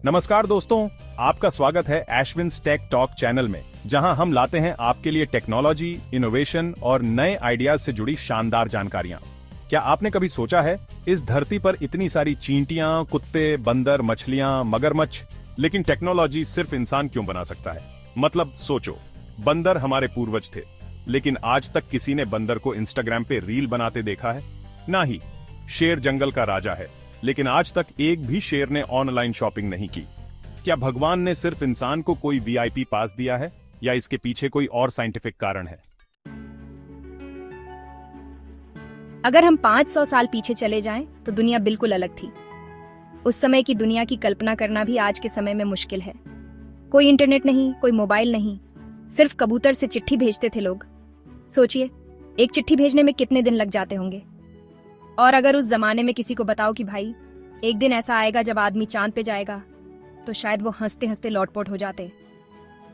नमस्कार दोस्तों, आपका स्वागत है एशविन्स टेक टॉक चैनल में, जहां हम लाते हैं आपके लिए टेक्नोलॉजी, इनोवेशन और नए आइडियाज से जुड़ी शानदार जानकारियां। क्या आपने कभी सोचा है, इस धरती पर इतनी सारी चींटियां, कुत्ते, बंदर, मछलियां, मगरमच्छ, लेकिन टेक्नोलॉजी सिर्फ इंसान क्यों बना सकता है? मतलब सोचो, बंदर हमारे पूर्वज थे, लेकिन आज तक किसी ने बंदर को इंस्टाग्राम पे रील बनाते देखा है? ना ही। शेर जंगल का राजा है, लेकिन आज तक एक भी शेर ने ऑनलाइन शॉपिंग नहीं की। क्या भगवान ने सिर्फ इंसान को कोई वीआईपी पास दिया है, या इसके पीछे कोई और साइंटिफिक कारण है? अगर हम 500 साल पीछे चले जाएं, तो दुनिया बिल्कुल अलग थी। उस समय की दुनिया की कल्पना करना भी आज के समय में मुश्किल है। कोई इंटरनेट नहीं, कोई मोबाइल नहीं, सिर्फ कबूतर से चिट्ठी भेजते थे लोग। सोचिए, एक चिट्ठी भेजने में कितने दिन लग जाते होंगे। और अगर उस जमाने में किसी को बताओ कि भाई एक दिन ऐसा आएगा जब आदमी चांद पे जाएगा, तो शायद वो हंसते हंसते लौटपोट हो जाते।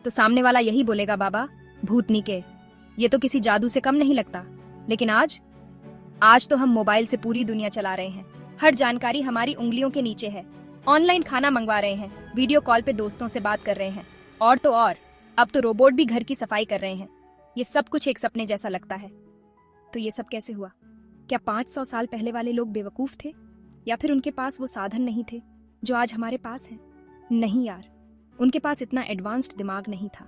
तो सामने वाला यही बोलेगा, बाबा भूतनी के, ये तो किसी जादू से कम नहीं लगता। लेकिन आज तो हम मोबाइल से पूरी दुनिया चला रहे हैं। हर जानकारी हमारी उंगलियों के नीचे है। ऑनलाइन खाना मंगवा रहे हैं, वीडियो कॉल पे दोस्तों से बात कर रहे हैं, और तो और अब तो रोबोट भी घर की सफाई कर रहे हैं। ये सब कुछ एक सपने जैसा लगता है। तो ये सब कैसे हुआ? क्या 500 साल पहले वाले लोग बेवकूफ थे, या फिर उनके पास वो साधन नहीं थे जो आज हमारे पास है? नहीं यार, उनके पास इतना एडवांस्ड दिमाग नहीं था,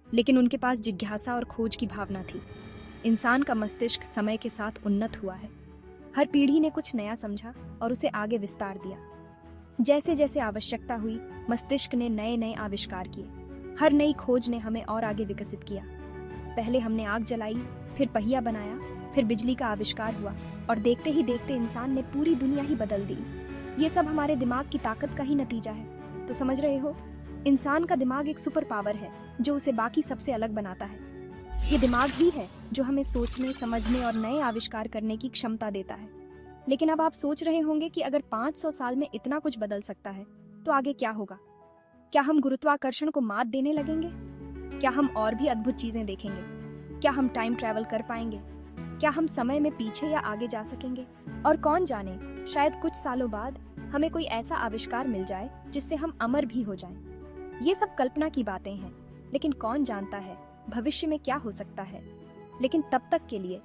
लेकिन उनके पास जिज्ञासा और खोज की भावना थी। इंसान का मस्तिष्क समय के साथ उन्नत हुआ है। हर पीढ़ी ने कुछ नया समझा और उसे आगे विस्तार दिया। जैसे जैसे आवश्यकता हुई, मस्तिष्क ने नए नए आविष्कार किए। हर नई खोज ने हमें और आगे विकसित किया। पहले हमने आग जलाई, फिर पहिया बनाया, फिर बिजली का आविष्कार हुआ, और देखते ही देखते इंसान ने पूरी दुनिया ही बदल दी। ये सब हमारे दिमाग की ताकत का ही नतीजा है। तो समझ रहे हो, इंसान का दिमाग एक सुपर पावर है जो उसे बाकी सबसे अलग बनाता है। ये दिमाग ही है जो हमें सोचने, समझने और नए आविष्कार करने की क्षमता देता है। लेकिन अब आप सोच रहे होंगे कि अगर 500 साल में इतना कुछ बदल सकता है, तो आगे क्या होगा? क्या हम गुरुत्वाकर्षण को मात देने लगेंगे? क्या हम और भी अद्भुत चीजें देखेंगे? क्या हम टाइम ट्रैवल कर पाएंगे? क्या हम समय में पीछे या आगे जा सकेंगे? और कौन जाने, शायद कुछ सालों बाद हमें कोई ऐसा आविष्कार मिल जाए जिससे हम अमर भी हो जाएं। ये सब कल्पना की बातें हैं, लेकिन कौन जानता है भविष्य में क्या हो सकता है। लेकिन तब तक के लिए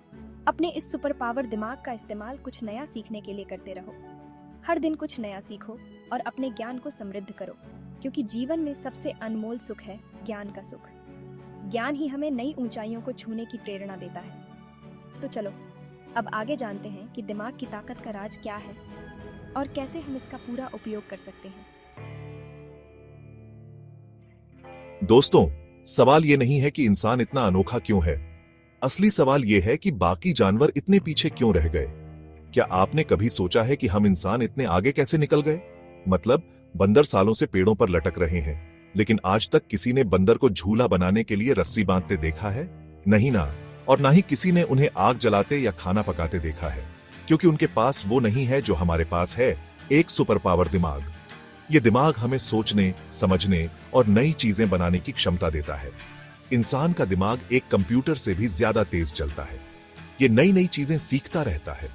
अपने इस सुपर पावर दिमाग का इस्तेमाल कुछ नया सीखने के लिए करते रहो। हर दिन कुछ नया सीखो और अपने ज्ञान को समृद्ध करो, क्योंकि जीवन में सबसे अनमोल सुख है ज्ञान का सुख। ज्ञान ही हमें नई ऊंचाइयों को छूने की प्रेरणा देता है। तो चलो अब आगे जानते हैं कि दिमाग की ताकत का राज क्या है और कैसे हम इसका पूरा उपयोग कर सकते हैं। दोस्तों, सवाल ये नहीं है कि इंसान इतना अनोखा क्यों है। असली सवाल ये है कि बाकी जानवर इतने पीछे क्यों रह गए। क्या आपने कभी सोचा है कि हम इंसान इतने आगे कैसे निकल गए? मतलब बंदर सालों से पेड़ों पर लटक रहे हैं, लेकिन आज तक किसी ने बंदर को झूला बनाने के लिए रस्सी बांधते देखा है? नहीं ना। और ना ही किसी ने उन्हें आग जलाते या खाना पकाते देखा है, क्योंकि उनके पास वो नहीं है जो हमारे पास है, एक सुपर पावर दिमाग। ये दिमाग हमें सोचने, समझने और नई चीजें बनाने की क्षमता देता है। इंसान का दिमाग एक कंप्यूटर से भी ज्यादा तेज चलता है। ये नई नई चीजें सीखता रहता है,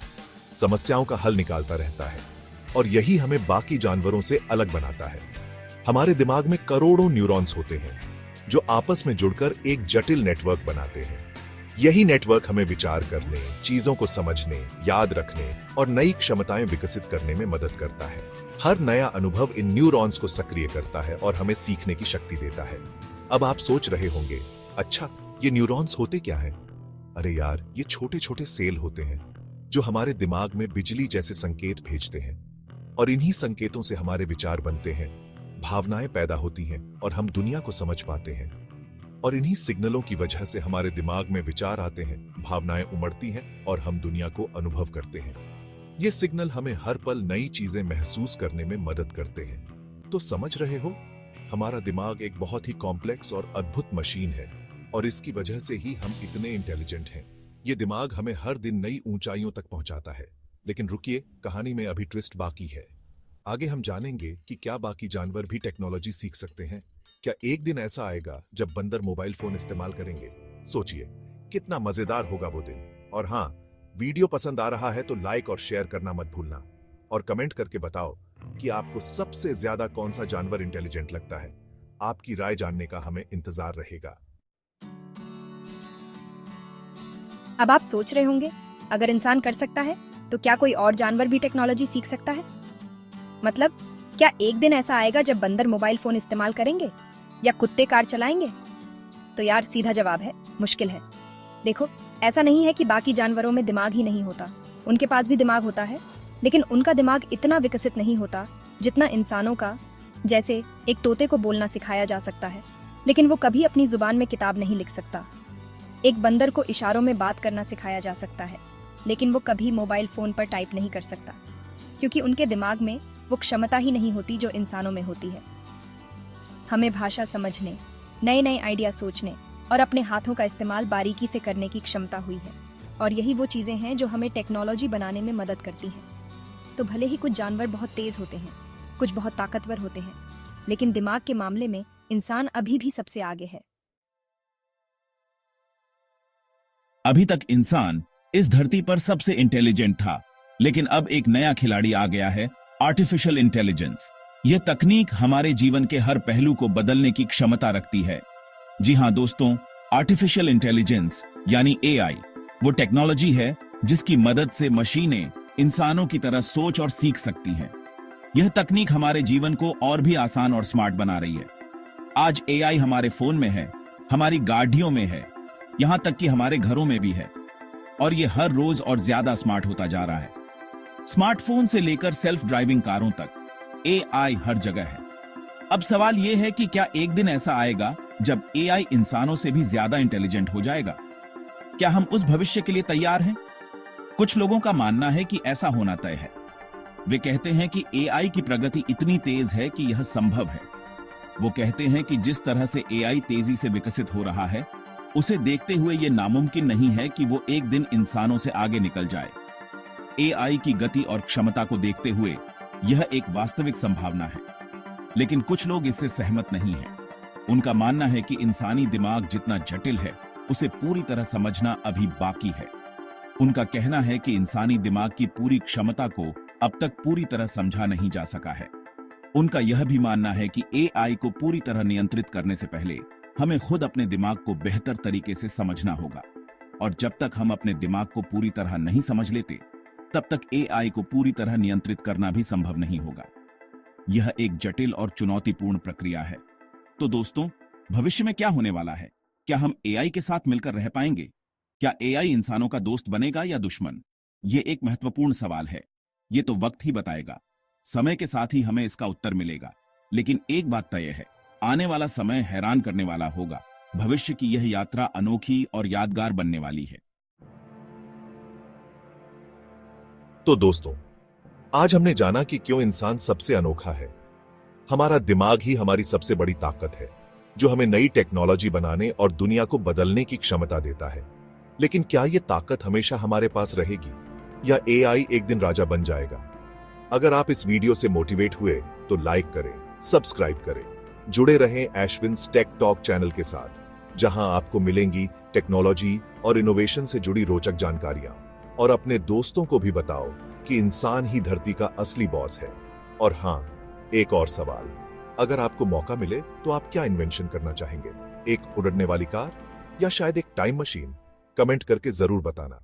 समस्याओं का हल निकालता रहता है, और यही हमें बाकी जानवरों से अलग बनाता है। हमारे दिमाग में करोड़ों न्यूरॉन्स होते हैं जो आपस में जुड़कर एक जटिल नेटवर्क बनाते हैं। यही नेटवर्क हमें विचार करने, चीजों को समझने, याद रखने और नई क्षमताएं विकसित करने में मदद करता है। हर नया अनुभव इन न्यूरॉन्स को सक्रिय करता है और हमें सीखने की शक्ति देता है। अब आप सोच रहे होंगे, अच्छा ये न्यूरॉन्स होते क्या हैं? अरे यार, ये छोटे छोटे सेल होते हैं जो हमारे दिमाग में बिजली जैसे संकेत भेजते हैं, और इन्हीं संकेतों से हमारे विचार बनते हैं, भावनाएं पैदा होती हैं और हम दुनिया को समझ पाते हैं। और इन्हीं सिग्नलों की वजह से हमारे दिमाग में विचार आते हैं, भावनाएं उमड़ती हैं और हम दुनिया को अनुभव करते हैं। ये सिग्नल हमें हर पल नई चीजें महसूस करने में मदद करते हैं। तो समझ रहे हो, हमारा दिमाग एक बहुत ही कॉम्प्लेक्स और अद्भुत मशीन है, और इसकी वजह से ही हम इतने इंटेलिजेंट हैं। ये दिमाग हमें हर दिन नई ऊंचाइयों तक पहुंचाता है। लेकिन रुकिए, कहानी में अभी ट्विस्ट बाकी है। आगे हम जानेंगे कि क्या बाकी जानवर भी टेक्नोलॉजी सीख सकते हैं। क्या एक दिन ऐसा आएगा जब बंदर मोबाइल फोन इस्तेमाल करेंगे? सोचिए, कितना मजेदार होगा वो दिन। और हाँ, वीडियो पसंद आ रहा है तो लाइक और शेयर करना मत भूलना, और कमेंट करके बताओ कि आपको सबसे ज्यादा कौन सा जानवर इंटेलिजेंट लगता है। आपकी राय जानने का हमें इंतजार रहेगा। अब आप सोच रहे होंगे, अगर इंसान कर सकता है तो क्या कोई और जानवर भी टेक्नोलॉजी सीख सकता है? मतलब क्या एक दिन ऐसा आएगा जब बंदर मोबाइल फोन इस्तेमाल करेंगे या कुत्ते कार चलाएंगे? तो यार सीधा जवाब है, मुश्किल है। देखो, ऐसा नहीं है कि बाकी जानवरों में दिमाग ही नहीं होता, उनके पास भी दिमाग होता है, लेकिन उनका दिमाग इतना विकसित नहीं होता जितना इंसानों का। जैसे एक तोते को बोलना सिखाया जा सकता है, लेकिन वो कभी अपनी जुबान में किताब नहीं लिख सकता। एक बंदर को इशारों में बात करना सिखाया जा सकता है, लेकिन वो कभी मोबाइल फोन पर टाइप नहीं कर सकता, क्योंकि उनके दिमाग में वो क्षमता ही नहीं होती जो इंसानों में होती है। हमें भाषा समझने, नए नए आइडिया सोचने और अपने हाथों का इस्तेमाल बारीकी से करने की क्षमता हुई है, और यही वो चीजें हैं जो हमें टेक्नोलॉजी बनाने में मदद करती हैं। तो भले ही कुछ जानवर बहुत तेज होते हैं, कुछ बहुत ताकतवर होते हैं, लेकिन दिमाग के मामले में इंसान अभी भी सबसे आगे है। अभी तक इंसान इस धरती पर सबसे इंटेलिजेंट था, लेकिन अब एक नया खिलाड़ी आ गया है, आर्टिफिशियल इंटेलिजेंस। यह तकनीक हमारे जीवन के हर पहलू को बदलने की क्षमता रखती है। जी हां दोस्तों, आर्टिफिशियल इंटेलिजेंस यानी एआई वो टेक्नोलॉजी है जिसकी मदद से मशीनें इंसानों की तरह सोच और सीख सकती हैं। यह तकनीक हमारे जीवन को और भी आसान और स्मार्ट बना रही है। आज एआई हमारे फोन में है, हमारी गाड़ियों में है, यहां तक कि हमारे घरों में भी है, और यह हर रोज और ज्यादा स्मार्ट होता जा रहा है। स्मार्टफोन से लेकर सेल्फ ड्राइविंग कारों तक एआई हर जगह है। अब सवाल यह है कि क्या एक दिन ऐसा आएगा जब एआई इंसानों से भी ज्यादा इंटेलिजेंट हो जाएगा? क्या हम उस भविष्य के लिए तैयार हैं? कुछ लोगों का मानना है कि ऐसा होना तय है। वे कहते हैं कि एआई की प्रगति इतनी तेज है कि यह संभव है। वो कहते हैं कि जिस तरह से एआई तेजी से विकसित हो रहा है, उसे देखते हुए यह नामुमकिन नहीं है कि वो एक दिन इंसानों से आगे निकल जाए। एआई की गति और क्षमता को देखते हुए यह एक वास्तविक संभावना है, लेकिन कुछ लोग इससे सहमत नहीं हैं। उनका मानना है कि इंसानी दिमाग जितना जटिल है, उसे पूरी तरह समझना अभी बाकी है। उनका कहना है कि इंसानी दिमाग की पूरी क्षमता को अब तक पूरी तरह समझा नहीं जा सका है। उनका यह भी मानना है कि एआई को पूरी तरह नियंत्रित करने से पहले हमें खुद अपने दिमाग को बेहतर तरीके से समझना होगा, और जब तक हम अपने दिमाग को पूरी तरह नहीं समझ लेते, तब तक एआई को पूरी तरह नियंत्रित करना भी संभव नहीं होगा। यह एक जटिल और चुनौतीपूर्ण प्रक्रिया है। तो दोस्तों, भविष्य में क्या होने वाला है? क्या हम एआई के साथ मिलकर रह पाएंगे? क्या एआई इंसानों का दोस्त बनेगा या दुश्मन? ये एक महत्वपूर्ण सवाल है। ये तो वक्त ही बताएगा। समय के साथ ही हमें इसका उत्तर मिलेगा। लेकिन एक बात तय है, आने वाला समय हैरान करने वाला होगा। भविष्य की यह यात्रा अनोखी और यादगार बनने वाली है। तो दोस्तों, आज हमने जाना कि क्यों इंसान सबसे अनोखा है। हमारा दिमाग ही हमारी सबसे बड़ी ताकत है, जो हमें नई टेक्नोलॉजी बनाने और दुनिया को बदलने की क्षमता देता है। लेकिन क्या यह ताकत हमेशा हमारे पास रहेगी, या एआई एक दिन राजा बन जाएगा? अगर आप इस वीडियो से मोटिवेट हुए तो लाइक करें, सब्सक्राइब करें, जुड़े रहें एशविन्स टेक टॉक चैनल के साथ, जहां आपको मिलेंगी टेक्नोलॉजी और इनोवेशन से जुड़ी रोचक जानकारियां। और अपने दोस्तों को भी बताओ कि इंसान ही धरती का असली बॉस है। और हां, एक और सवाल, अगर आपको मौका मिले तो आप क्या इन्वेंशन करना चाहेंगे? एक उड़ने वाली कार या शायद एक टाइम मशीन? कमेंट करके जरूर बताना।